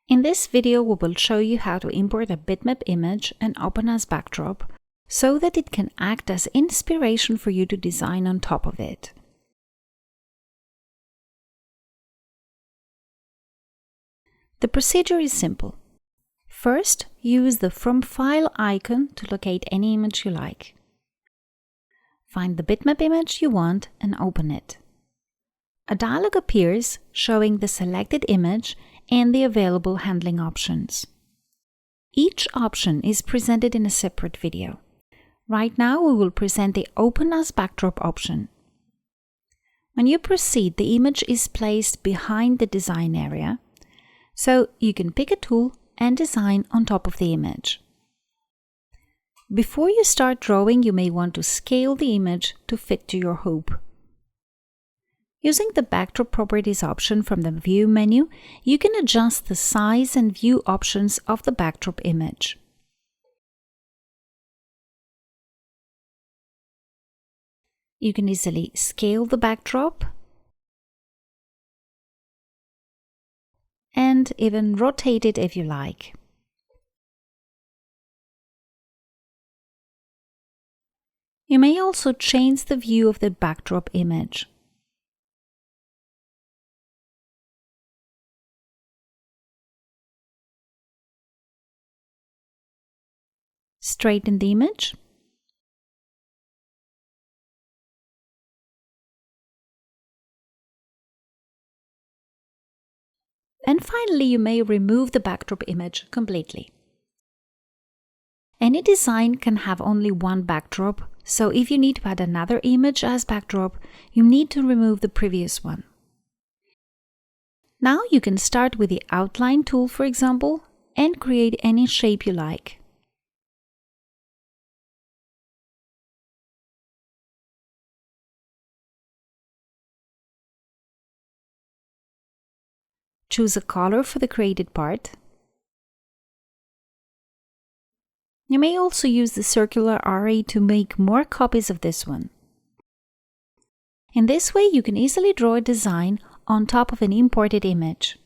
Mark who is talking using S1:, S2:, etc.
S1: In this video, we will show you how to import a bitmap image and open as backdrop so that it can act as inspiration for you to design on top of it. The procedure is simple. First, use the From File icon to locate any image you like. Find the bitmap image you want and open it. A dialog appears showing the selected image and the available handling options. Each option is presented in a separate video. Right now, we will present the Open as Backdrop option. When you proceed, the image is placed behind the design area, so you can pick a tool and design on top of the image. Before you start drawing, you may want to scale the image to fit to your hoop. Using the Backdrop Properties option from the View menu, you can adjust the size and view options of the backdrop image. You can easily scale the backdrop and even rotate it if you like. You may also change the view of the backdrop image. Straighten the image. And finally, you may remove the backdrop image completely. Any design can have only one backdrop, so if you need to add another image as backdrop, you need to remove the previous one. Now you can start with the Outline tool, for example, and create any shape you like. Choose a color for the created part. You may also use the circular array to make more copies of this one. In this way, you can easily draw a design on top of an imported image.